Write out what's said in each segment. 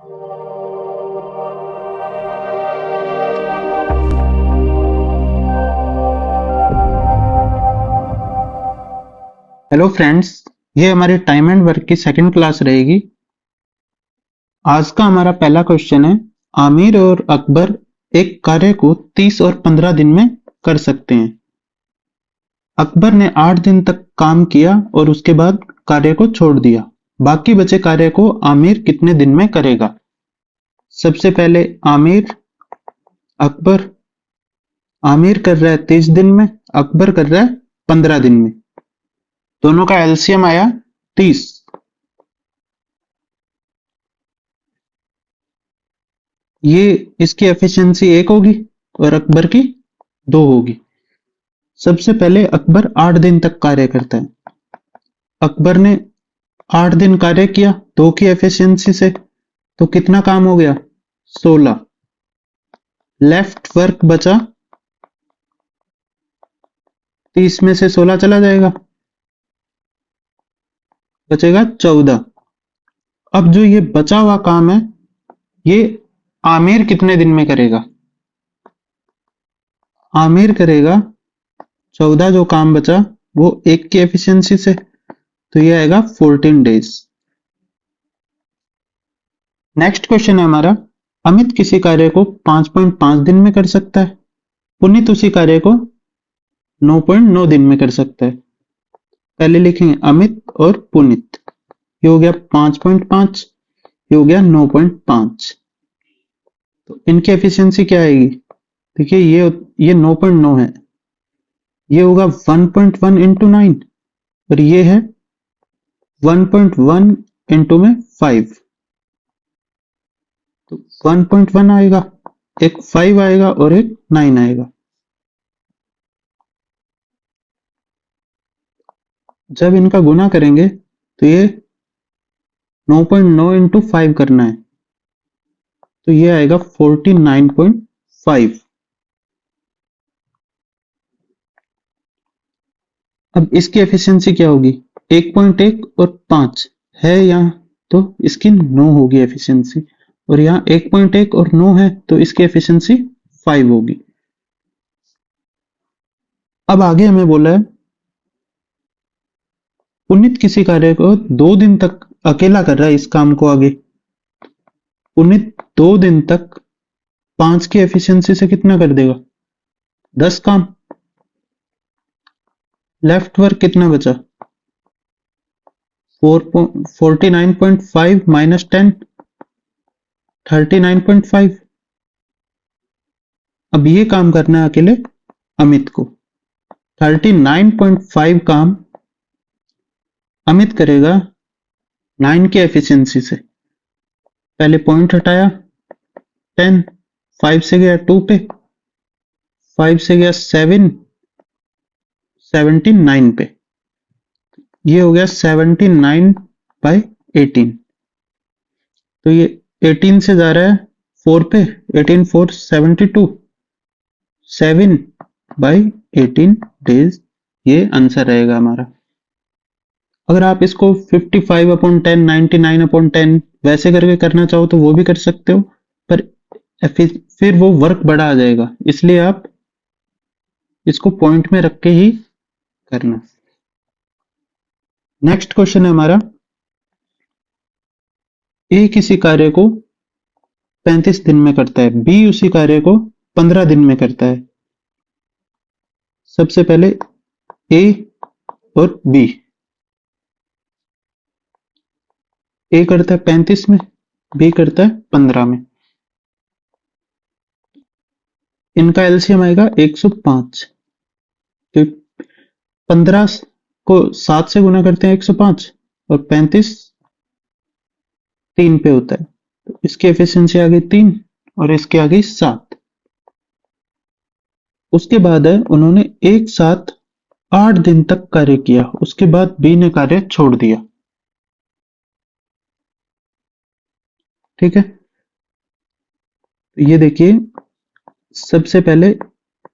Hello friends, ये हमारी time and work की सेकंड क्लास रहेगी। आज का हमारा पहला क्वेश्चन है, आमिर और अकबर एक कार्य को 30 और 15 दिन में कर सकते हैं। अकबर ने 8 दिन तक काम किया और उसके बाद कार्य को छोड़ दिया। बाकी बचे कार्य को आमिर कितने दिन में करेगा? सबसे पहले आमिर, अकबर। आमिर कर रहा है 30 दिन में, अकबर कर रहा है 15 दिन में। दोनों का एलसीएम आया 30। ये इसकी एफिशिएंसी 1 होगी और अकबर की 2 होगी। सबसे पहले अकबर 8 दिन तक कार्य करता है। अकबर ने 8 दिन कार्य किया 2 की एफिशिएंसी से, तो कितना काम हो गया? 16। लेफ्ट वर्क बचा 30 में से 16 चला जाएगा, बचेगा 14। अब जो ये बचा हुआ काम है, ये आमिर कितने दिन में करेगा? आमिर करेगा 14, जो काम बचा वो 1 की एफिशिएंसी से, तो ये आएगा 14 डेज। नेक्स्ट क्वेश्चन है हमारा, अमित किसी कार्य को 5.5 दिन में कर सकता है, पुनीत उसी कार्य को 9.9 दिन में कर सकता है। पहले लिखेंगे अमित और पुनीत। ये हो गया 5.5, ये हो गया 9.5। तो इनकी एफिशिएंसी क्या आएगी? देखिए ये 9.9 है, ये होगा 1.1 इंटू 9 और ये है 1.1 इंटू में 5, तो 1.1 आएगा, एक 5 आएगा और एक 9 आएगा। जब इनका गुना करेंगे तो ये 9.9 इंटू 5 करना है, तो ये आएगा 49.5। अब इसकी एफिशिएंसी क्या होगी? 1.1 और 5 है यहाँ, तो इसकी 9 होगी एफिशिएंसी, और यहाँ 1.1 और 9 है, तो इसकी एफिशिएंसी 5 होगी। अब आगे हमें बोला है, पुनीत किसी कार्य को 2 दिन तक अकेला कर रहा है। इस काम को आगे पुनीत 2 दिन तक 5 की एफिशिएंसी से कितना कर देगा? 10 काम। लेफ्ट वर्क कितना बचा? 49.5 माइनस 10, 39.5। अब ये काम करना है अकेले अमित को। 39.5 काम अमित करेगा 9 की एफिशिएंसी से। पहले पॉइंट हटाया 10, 5 से गया 2 पे, 5 से गया 7, 79 पे, ये हो गया 79 बाई 18। तो ये 18 से जा रहा है 4 पे, 18 4 72, 7 बाई 18 डेज, ये आंसर रहेगा हमारा। अगर आप इसको 55/10, 99/10 वैसे करके करना चाहो तो वो भी कर सकते हो, पर फिर वो वर्क बड़ा आ जाएगा, इसलिए आप इसको पॉइंट में रख के ही करना। नेक्स्ट क्वेश्चन है हमारा, ए किसी कार्य को 35 दिन में करता है, बी उसी कार्य को 15 दिन में करता है। सबसे पहले ए और बी। ए करता है 35 में, बी करता है 15 में। इनका एलसीएम आएगा 105। तो 15 को 7 से गुना करते हैं 105, और 35 3 पे होता है, तो इसकी एफिशिएंसी आ गई 3 और इसकी आ गई 7। उसके बाद है, उन्होंने एक साथ 8 दिन तक कार्य किया, उसके बाद बी ने कार्य छोड़ दिया। ठीक है, तो ये देखिए, सबसे पहले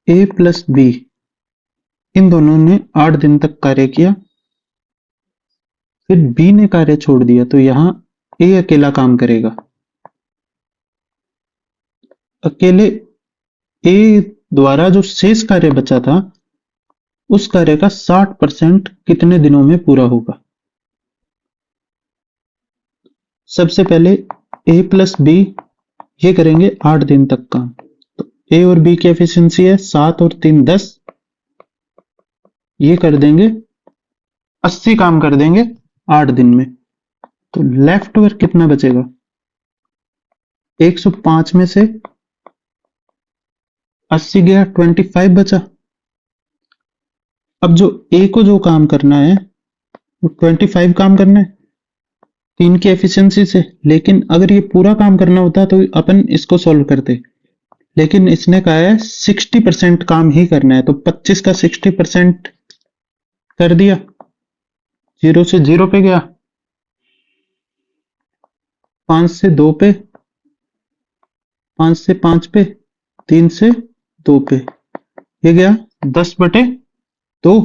ए प्लस बी, इन दोनों ने 8 दिन तक कार्य किया, फिर बी ने कार्य छोड़ दिया, तो यहां ए अकेला काम करेगा। अकेले ए द्वारा जो शेष कार्य बचा था उस कार्य का 60% कितने दिनों में पूरा होगा। सबसे पहले ए प्लस बी ये करेंगे 8 दिन तक काम। तो ए और बी की एफिशिएंसी है 7 और 3 10, ये कर देंगे 80 काम कर देंगे 8 दिन में। तो लेफ्ट वर्क कितना बचेगा, 105 में से 80 गया 25 बचा। अब जो ए को जो काम करना है वो 25 काम करना है 3 की एफिशिएंसी से, लेकिन अगर ये पूरा काम करना होता तो अपन इसको सॉल्व करते, लेकिन इसने कहा है 60% काम ही करना है, तो 25 का 60% कर दिया, 0 से 0 पे गया, 5 से 2 पे, 5 से 5 पे, 3 से 2 पे, ये गया 10/2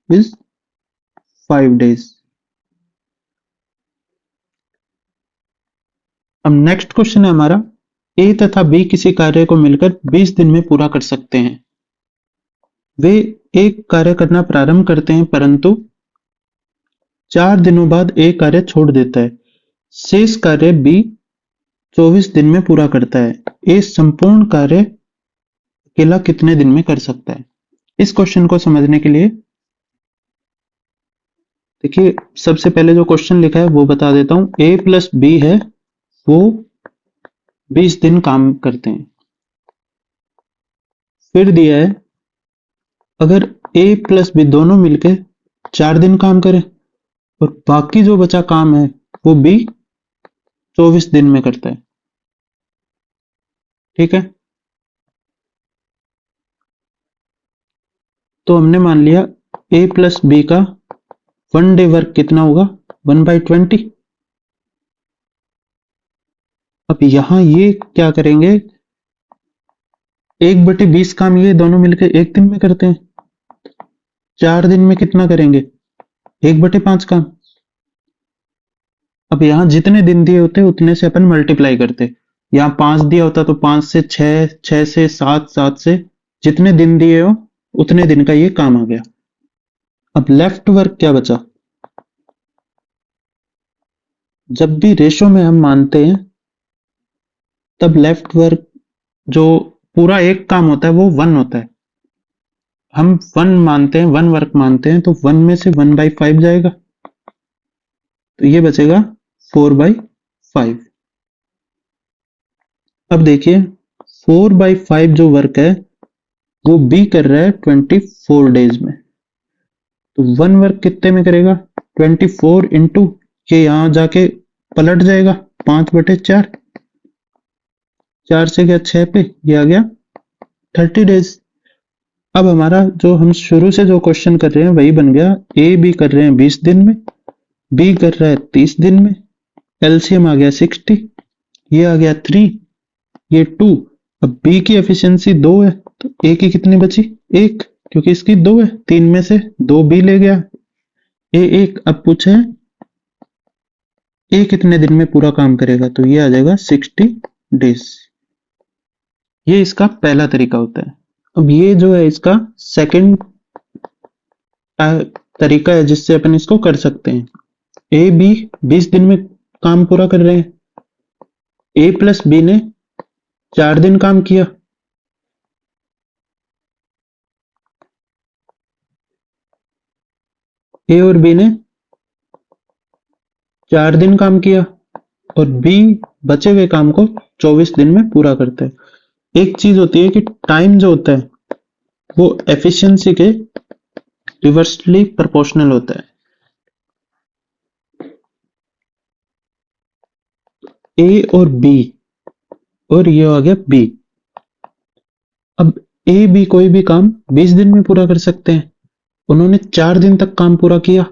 इज 5 डेज। अब नेक्स्ट क्वेश्चन है हमारा, ए तथा बी किसी कार्य को मिलकर 20 दिन में पूरा कर सकते हैं। वे एक कार्य करना प्रारंभ करते हैं परंतु 4 दिनों बाद ए कार्य छोड़ देता है। शेष कार्य बी 24 दिन में पूरा करता है। ए संपूर्ण कार्य अकेला कितने दिन में कर सकता है। इस क्वेश्चन को समझने के लिए देखिए, सबसे पहले जो क्वेश्चन लिखा है वो बता देता हूं। ए प्लस बी है, वो 20 दिन काम करते हैं। फिर दिया है अगर ए प्लस बी दोनों मिलकर 4 दिन काम करें और बाकी जो बचा काम है वो बी 24 दिन में करता है। ठीक है, तो हमने मान लिया ए प्लस बी का 1 डे वर्क कितना होगा, 1/20। अब यहां ये क्या करेंगे, 1/20 काम ये दोनों मिलकर 1 दिन में करते हैं। 4 दिन में कितना करेंगे, 1/5 काम। अब यहां जितने दिन दिए होते उतने से अपन मल्टीप्लाई करते। यहां 5 दिया होता तो 5 से 6, 6 से 7, 7 से जितने दिन दिए हो उतने दिन का ये काम आ गया। अब लेफ्ट वर्क क्या बचा, जब भी रेशो में हम मानते हैं तब लेफ्ट वर्क जो पूरा एक काम होता है वो 1 होता है। हम 1 मानते हैं, 1 वर्क मानते हैं, तो 1 में से 1/5 जाएगा, तो ये बचेगा 4/5। अब देखिए 4/5 जो वर्क है वो बी कर रहा है 24 डेज में, तो 1 वर्क कितने में करेगा, 24 इंटू ये यहां जाके पलट जाएगा 5/4, 4 से गया 6 पे, ये आ गया 30 डेज। अब हमारा जो हम शुरू से जो क्वेश्चन कर रहे हैं वही बन गया। ए बी कर रहे हैं 20 दिन में, बी कर रहा है 30 दिन में, एलसीएम आ गया 60, ये आ गया 3, ये 2। अब बी की एफिशिएंसी 2 है तो ए की कितनी बची, 1, क्योंकि इसकी 2 है, 3 में से 2 बी ले गया, ए 1। अब पूछे ए कितने दिन में पूरा काम करेगा, तो ये आ जाएगा 60 डेज। ये इसका पहला तरीका होता है। अब ये जो है इसका सेकंड तरीका है जिससे अपन इसको कर सकते हैं। ए बी 20 दिन में काम पूरा कर रहे हैं, ए प्लस बी ने 4 दिन काम किया, ए और बी ने 4 दिन काम किया और बी बचे हुए काम को 24 दिन में पूरा करता है। एक चीज होती है कि टाइम जो होता है वो एफिशिएंसी के रिवर्सली प्रोपोर्शनल होता है। ए और बी, और ये आ गया बी। अब ए बी कोई भी काम 20 दिन में पूरा कर सकते हैं। उन्होंने 4 दिन तक काम पूरा किया,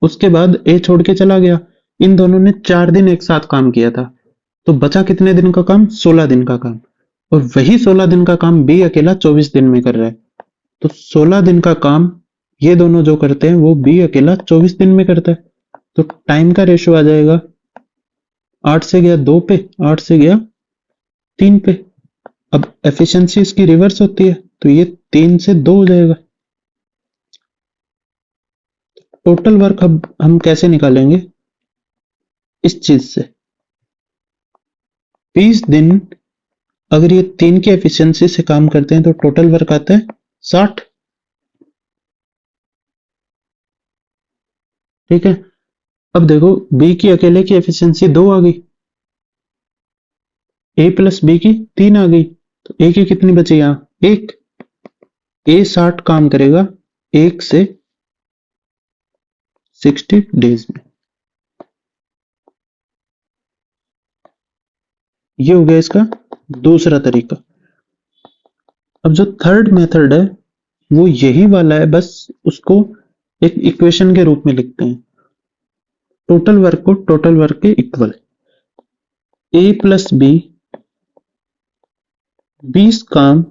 उसके बाद ए छोड़ के चला गया। इन दोनों ने 4 दिन एक साथ काम किया था, तो बचा कितने दिन का काम, 16 दिन का काम। और वही 16 दिन का काम बी अकेला 24 दिन में कर रहा है, तो 16 दिन का काम ये दोनों जो करते हैं वो बी अकेला 24 दिन में करता है। तो टाइम का रेशो आ जाएगा 8 से गया 2 पे, 8 से गया 3 पे, अब एफिशिएंसी इसकी रिवर्स होती है, तो ये 3 से 2 हो जाएगा। टोटल वर्क अब हम कैसे निकालेंगे इस चीज से? 20 दिन अगर ये 3 की एफिशिएंसी से काम करते हैं तो टोटल वर्क आता है 60। ठीक है, अब देखो बी की अकेले की एफिशिएंसी 2 आ गई, ए प्लस बी की 3 आ गई, तो ए की कितनी बची यहां 1। ए 60 काम करेगा 1 से 60 डेज में। ये हो गया इसका दूसरा तरीका। अब जो थर्ड मेथड है वो यही वाला है, बस उसको एक इक्वेशन के रूप में लिखते हैं। टोटल वर्क को टोटल वर्क के इक्वल, ए प्लस बी 20 काम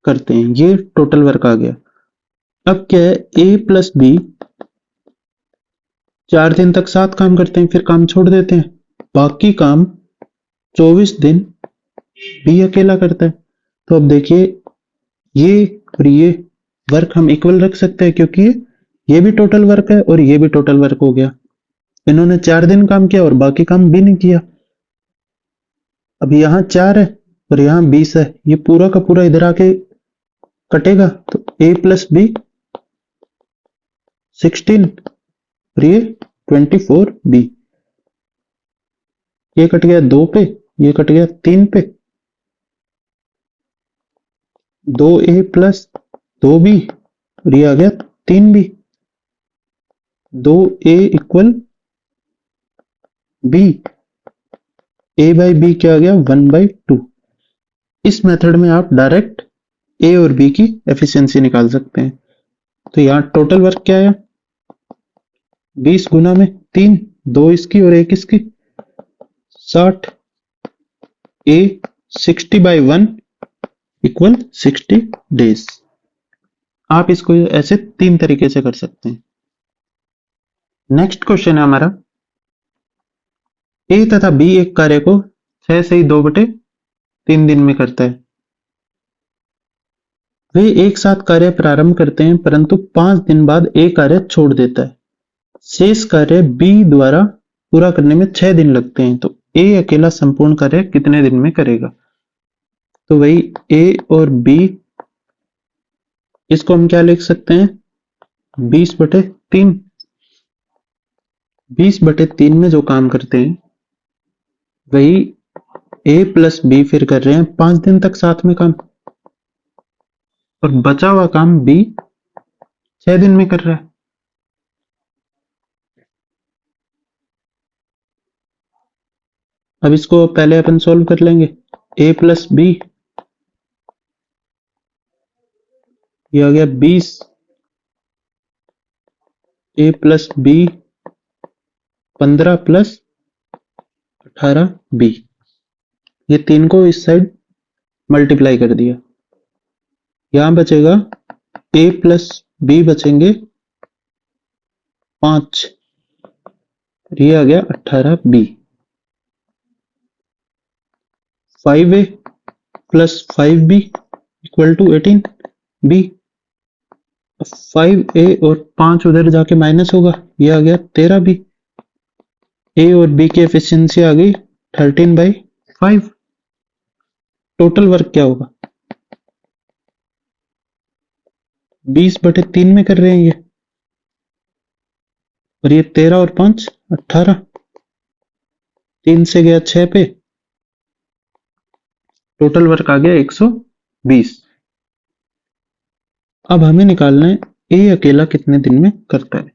करते हैं, ये टोटल वर्क आ गया। अब क्या है, ए प्लस बी 4 दिन तक 7 काम करते हैं, फिर काम छोड़ देते हैं, बाकी काम 24 दिन बी अकेला करता है। तो अब देखिए ये और ये वर्क हम इक्वल रख सकते हैं, क्योंकि ये भी टोटल वर्क है और ये भी टोटल वर्क हो गया। इन्होंने 4 दिन काम किया और बाकी काम बी ने किया। अब यहाँ 4 है और यहाँ 20 है, ये पूरा का पूरा इधर आके कटेगा, तो ए प्लस बी 16 और ये 24 बी। ये कट गया 2 पे, ये कट गया 3 पे, 2 ए प्लस 2 बी और ये आ गया 3 B. 2 A equal B, A by B क्या आ गया 1/2। इस मेथड में आप डायरेक्ट ए और बी की एफिशिएंसी निकाल सकते हैं। तो यहाँ टोटल वर्क क्या है 20 गुना में 3, 2 इसकी और 1 इसकी, 60। ए 60/1 इक्वल 60 डेज। आप इसको ऐसे 3 तरीके से कर सकते हैं। नेक्स्ट क्वेश्चन है हमारा, ए तथा बी एक कार्य को 6 से 2/3 दिन में करता है। वे एक साथ कार्य प्रारंभ करते हैं, परंतु 5 दिन बाद ए कार्य छोड़ देता है। शेष कार्य बी द्वारा पूरा करने में 6 दिन लगते हैं, तो ए अकेला संपूर्ण कार्य कितने दिन में करेगा? तो वही ए और बी, इसको हम क्या लिख सकते हैं 20/3। 20/3 में जो काम करते हैं वही ए प्लस बी फिर कर रहे हैं 5 दिन तक साथ में काम, और बचा हुआ काम बी 6 दिन में कर रहा है। अब इसको पहले अपन सॉल्व कर लेंगे। ए प्लस बी, ये आ गया 20, ए प्लस बी 15 प्लस 18 बी, ये 3 को इस साइड मल्टीप्लाई कर दिया। यहां बचेगा ए प्लस बी बचेंगे 5, ये आ गया 18 B. 5a plus 5b equal to 18 B. 5a और 5 उधर जाके माइनस होगा, ये आ गया 13 बी। ए और बी की एफिशिएंसी आ गई 13/5। टोटल वर्क क्या होगा 20/3 में कर रहे हैं ये, और ये 13 और 5 18, 3 से गया 6 पे, टोटल वर्क आ गया 120। अब हमें निकालना है ए अकेला कितने दिन में करता है।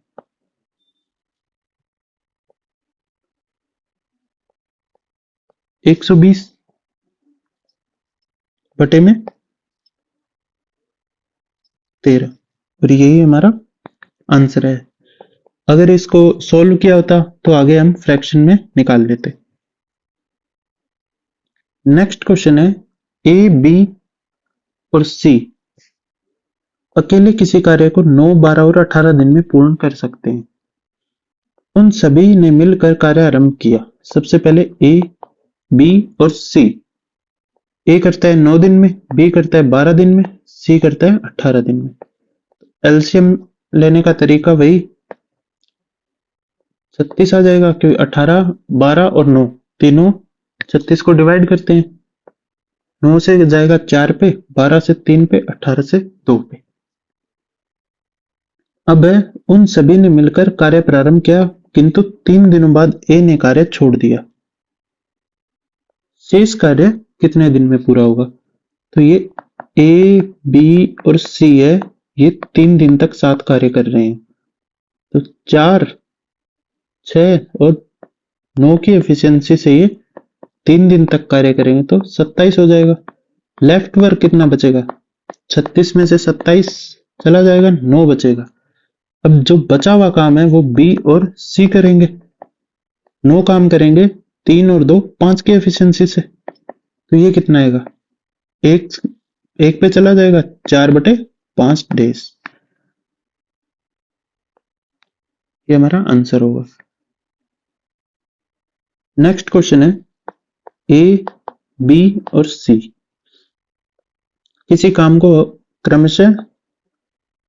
एक 120 बटे में 13, और यही हमारा आंसर है। अगर इसको सॉल्व किया होता तो आगे हम फ्रैक्शन में निकाल लेते। नेक्स्ट क्वेश्चन है, ए बी और सी अकेले किसी कार्य को 9, 12 और 18 दिन में पूर्ण कर सकते हैं। उन सभी ने मिलकर कार्य आरंभ किया। सबसे पहले ए, बी और सी ए करता है 9 दिन में, बी करता है 12 दिन में, सी करता है 18 दिन में। एलसीएम लेने का तरीका वही 36 आ जाएगा, क्योंकि 18, 12 और 9 तीनों 36 को डिवाइड करते हैं। 9 से जाएगा 4 पे, 12 से 3 पे, 18 से 2 पे। अब उन सभी ने मिलकर कार्य प्रारंभ किया, किंतु 3 दिनों बाद ए ने कार्य छोड़ दिया। शेष कार्य कितने दिन में पूरा होगा? तो ये ए, बी और सी है, ये 3 दिन तक साथ कार्य कर रहे हैं। तो 4, 6 और 9 की एफिशिएंसी से ये 3 दिन तक कार्य करेंगे तो 27 हो जाएगा। लेफ्ट वर्क कितना बचेगा? 36 में से 27 चला जाएगा, 9 बचेगा। अब जो बचा हुआ काम है वो बी और सी करेंगे। 9 काम करेंगे, 3 और 2 5 की एफिशिएंसी से। तो ये कितना आएगा? एक एक पे चला जाएगा, 4/5 डेज। ये हमारा आंसर होगा। नेक्स्ट क्वेश्चन है ए, बी और सी किसी काम को क्रमशः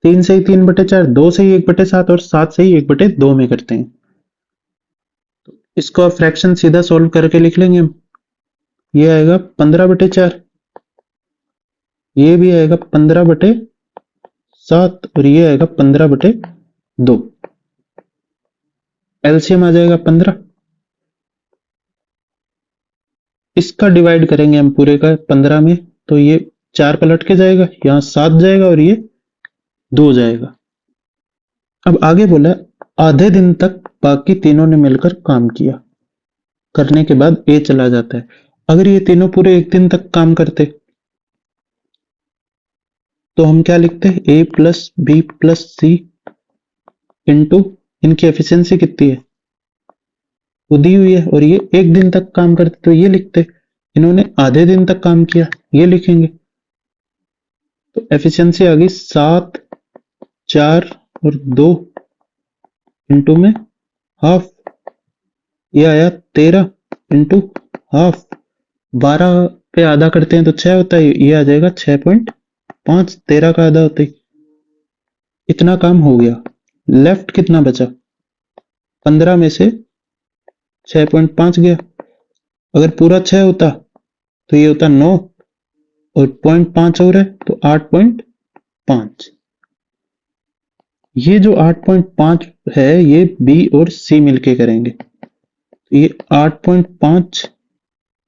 3 से ही 3/4, 2 से ही 1/7 और 7 से ही 1/2 में करते हैं। तो इसको आप फ्रैक्शन सीधा सॉल्व करके लिख लेंगे हम। ये आएगा 15/4, ये भी आएगा 15/7 और ये आएगा 15/2। एलसीएम आ जाएगा 15। इसका डिवाइड करेंगे हम पूरे का 15 में, तो ये 4 पलट के जाएगा, यहाँ 7 जाएगा और ये 2 जाएगा। अब आगे बोला आधे दिन तक बाकी तीनों ने मिलकर काम किया, करने के बाद ए चला जाता है। अगर ये तीनों पूरे एक दिन तक काम करते तो हम क्या लिखते हैं? ए प्लस बी प्लस सी इंटू इनकी एफिशिएंसी कितनी है वो दी हुई है, और ये एक दिन तक काम करते तो ये लिखते। इन्होंने आधे दिन तक काम किया, ये लिखेंगे। तो एफिशिएंसी आ गई 7, 4 और 2 इंटू में हाफ, ये आया 13 इंटू हाफ। 12 पे आधा करते हैं तो 6 होता है, ये आ जाएगा 6.5, 13 का आधा होता है। इतना काम हो गया। लेफ्ट कितना बचा? 15 में से 6.5 गया। अगर पूरा 6 होता तो ये होता 9 और 0.5 और है तो 8.5। ये जो 8.5 है ये बी और सी मिलके करेंगे। तो ये 8.5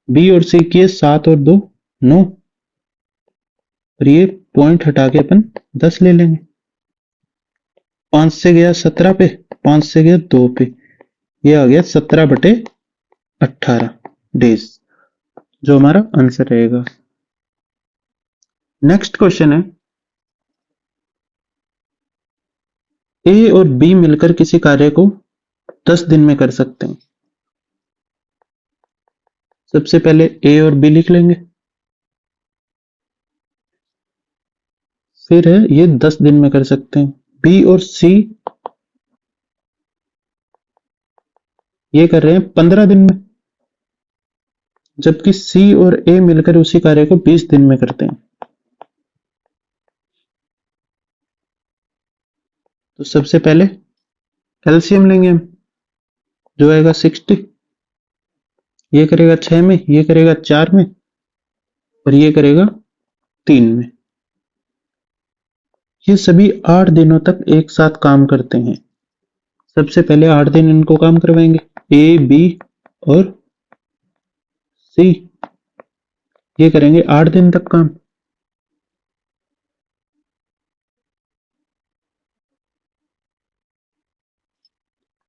बी और सी की 7 और 2 9, और ये पॉइंट हटा के अपन 10 ले लेंगे। 5 से गया 17 पे, 5 से गया 2 पे, ये आ गया 17/18 डेज, जो हमारा आंसर रहेगा। नेक्स्ट क्वेश्चन है ए और बी मिलकर किसी कार्य को 10 दिन में कर सकते हैं। सबसे पहले ए और बी लिख लेंगे, फिर है ये 10 दिन में कर सकते हैं। बी और सी ये कर रहे हैं 15 दिन में, जबकि सी और ए मिलकर उसी कार्य को 20 दिन में करते हैं। तो सबसे पहले एलसीएम लेंगे हम, जो आएगा 60। ये करेगा 6 में, ये करेगा 4 में, और ये करेगा 3 में। ये सभी 8 दिनों तक एक साथ काम करते हैं। सबसे पहले 8 दिन इनको काम करवाएंगे, ए, बी और सी ये करेंगे 8 दिन तक काम।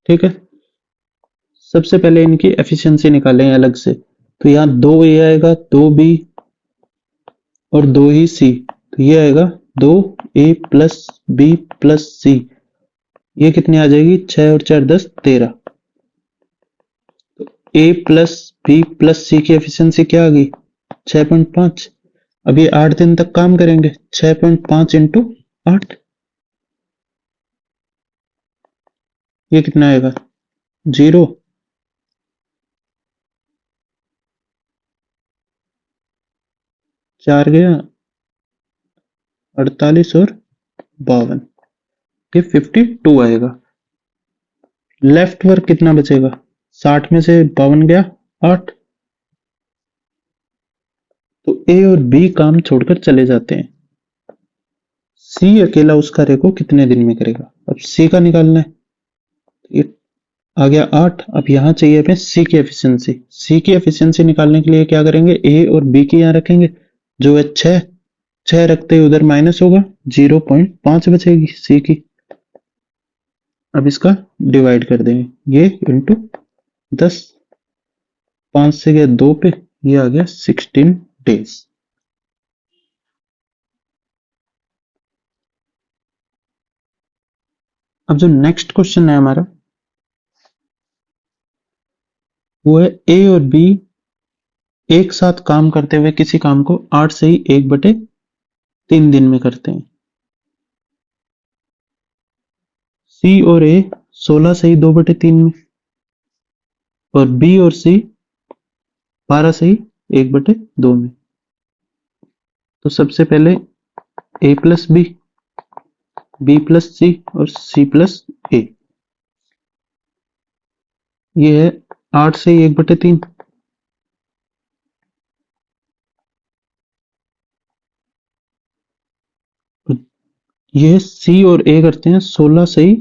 ठीक है, सबसे पहले इनकी एफिशिएंसी निकालें अलग से। तो यहाँ 2 ए आएगा, 2 बी और 2 ही सी, तो ये आएगा 2 ए प्लस बी प्लस सी। ये कितनी आ जाएगी? 6 और 4 10 13। तो ए प्लस बी प्लस सी की एफिशिएंसी क्या आ गई? 6.5। अब ये 8 दिन तक काम करेंगे, 6.5 इंटू 8, ये कितना आएगा? 0। 4 गया 48 और 52, ये 52 आएगा। लेफ्ट वर्क कितना बचेगा? 60 में से 52 गया 8, तो ए और बी काम छोड़कर चले जाते हैं। सी अकेला उस कार्य को कितने दिन में करेगा? अब सी का निकालना है। ये आ गया 8। अब यहां चाहिए हमें सी की एफिशिएंसी। सी की एफिशिएंसी निकालने के लिए क्या करेंगे? ए और बी की यहां रखेंगे, जो है 6, 6 रखते ही उधर माइनस होगा, 0.5 बचेगी सी की। अब इसका डिवाइड कर देंगे, ये इंटू 10, 5 से गया 2 पे, ये आ गया 16 डेज। अब जो नेक्स्ट क्वेश्चन है हमारा, वो है ए और बी एक साथ काम करते हुए किसी काम को 8 से ही 1/3 दिन में करते हैं। सी और ए 16 से ही 2/3 में, और बी और सी 12 से ही 1/2 में। तो सबसे पहले ए प्लस बी प्लस सी और सी प्लस ए, ये है 8 से ही 1/3। ये सी और ए करते हैं 16 से ही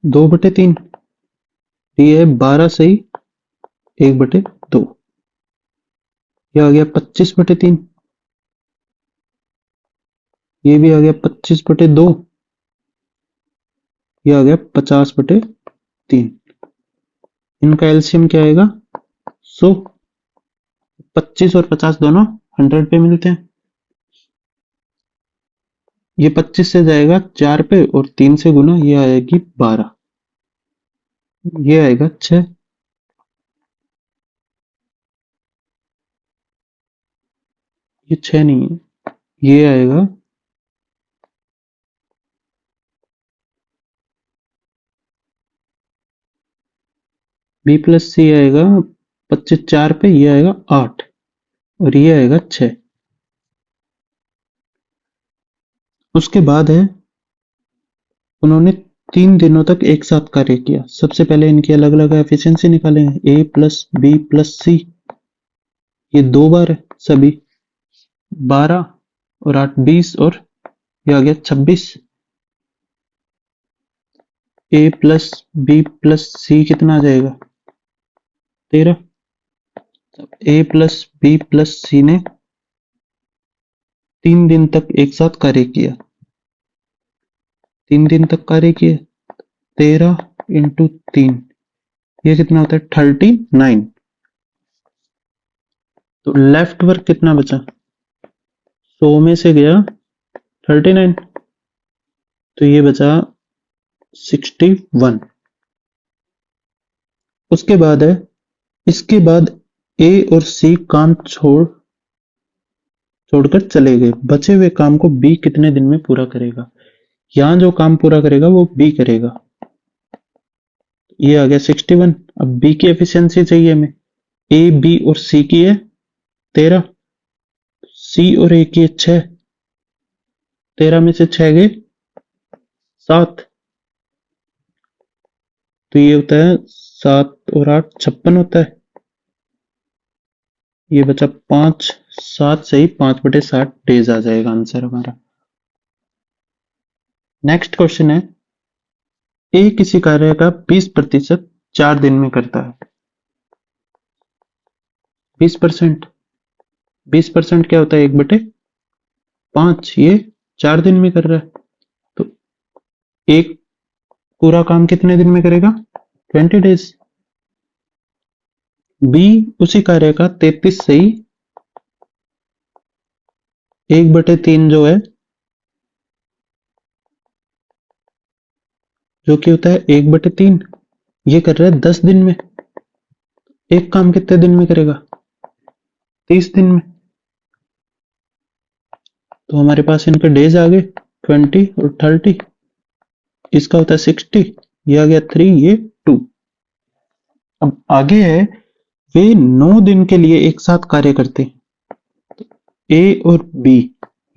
2/3, ये है 12 से ही 1/2, ये आ गया 25/3, ये भी आ गया 25/2, ये आ गया 50/3। इनका एलसीएम क्या आएगा? 100। 25 और 50 दोनों 100 पे मिलते हैं। ये 25 से जाएगा 4 पे और 3 से गुना, ये आएगी 12, ये आएगा 6। ये 6 नहीं है, ये आएगा बी प्लस सी आएगा 25 4 पे, ये आएगा 8 और ये आएगा 6। उसके बाद है, उन्होंने 3 दिनों तक एक साथ कार्य किया। सबसे पहले इनकी अलग अलग एफिशिएंसी निकालेंगे। ए प्लस बी प्लस सी, ये 2 बार है, सभी 12 और 8 20, और ये आ गया 26। ए प्लस बी प्लस सी कितना आ जाएगा? 13। ए प्लस बी प्लस सी ने 3 दिन तक एक साथ कार्य किया। 3 दिन तक कार्य किए, 13 इंटू 3, ये कितना होता है? 39। तो लेफ्ट वर्क कितना बचा? 100 में से गया 39, तो ये बचा 61। उसके बाद है, इसके बाद ए और सी काम छोड़कर चले गए। बचे हुए काम को बी कितने दिन में पूरा करेगा? यहां जो काम पूरा करेगा वो बी करेगा, ये आ गया 61। अब बी की एफिशिएंसी चाहिए हमें। ए बी और सी की है 13, सी और ए की है 6, 13 में से 6 गए 7, तो ये होता है 7 और 8 56 होता है। ये बचा 5, 7 से ही 5/60 डेज आ जाएगा आंसर हमारा। नेक्स्ट क्वेश्चन है, ए किसी कार्य का 20% 4 दिन में करता है। 20%, 20% क्या होता है? 1/5, ये 4 दिन में कर रहा है, तो एक पूरा काम कितने दिन में करेगा? 20 डेज। बी उसी कार्य का 33 से ही 1/3 जो है, जो कि होता है 1/3, ये कर रहा है 10 दिन में। एक काम कितने दिन में करेगा? 30 दिन में। तो हमारे पास इनके डेज आ गए 20 और 30, इसका होता है 60, ये आ गया 3, ये 2। अब आगे है, वे 9 दिन के लिए एक साथ कार्य करते हैं। ए और बी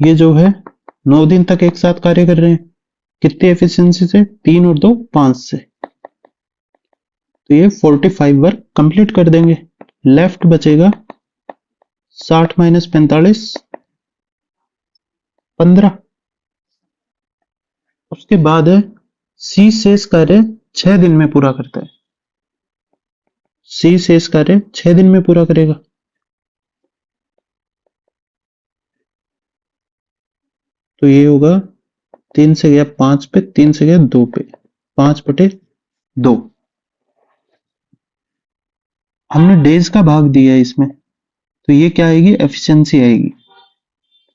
ये जो है 9 दिन तक एक साथ कार्य कर रहे हैं। कितनी एफिशिएंसी से? 3 और 2 5 से। तो ये 45 वर्क कंप्लीट कर देंगे। लेफ्ट बचेगा 60 माइनस 45 15। उसके बाद है सी शेष कार्य 6 दिन में पूरा करता है। सी शेष कार्य 6 दिन में पूरा करेगा। तो ये होगा 3 से गया 5 पे, 3 से गया 2 पे, 5/2। हमने डेज का भाग दिया है इसमें, तो ये क्या आएगी? एफिशिएंसी आएगी।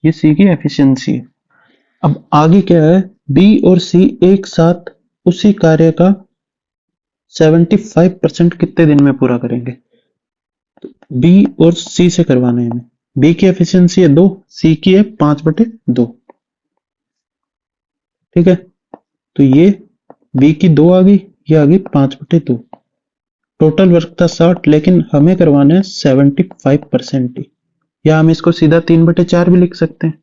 ये सी की एफिशिएंसी है। अब आगे क्या है? बी और सी एक साथ उसी कार्य का 75% कितने दिन में पूरा करेंगे? तो बी और सी से करवाना है हमें। बी की एफिशिएंसी है 2, सी की है 5/2। ठीक है, तो ये बी की 2 आ गई, ये आ गई 5/2। टोटल वर्क था 60, लेकिन हमें करवाना है 75% ही। या हम इसको सीधा 3/4 भी लिख सकते हैं।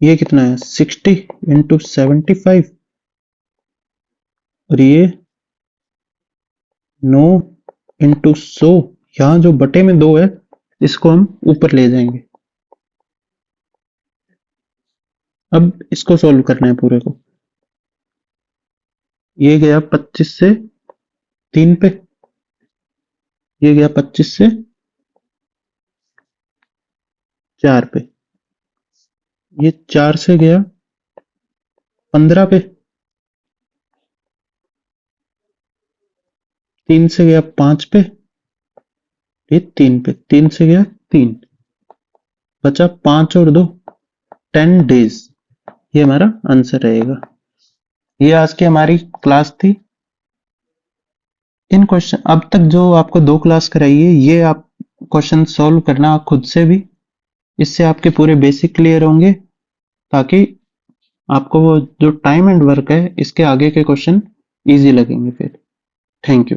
ये कितना है? 60 इंटू 75, और ये 9 इंटू 100। यहां जो बटे में 2 है इसको हम ऊपर ले जाएंगे। अब इसको सॉल्व करना है पूरे को। ये गया 25 से 3 पे, ये गया 25 से 4 पे, ये 4 से गया 15 पे, 3 से गया 5 पे, ये 3 पे, 3 से गया 3, बचा 5 और 2 10 डेज। ये हमारा आंसर रहेगा। ये आज की हमारी क्लास थी। इन क्वेश्चन अब तक जो आपको 2 क्लास कराई है, ये आप क्वेश्चन सॉल्व करना खुद से भी। इससे आपके पूरे बेसिक क्लियर होंगे, ताकि आपको वो जो टाइम एंड वर्क है इसके आगे के क्वेश्चन इजी लगेंगे फिर। Thank you.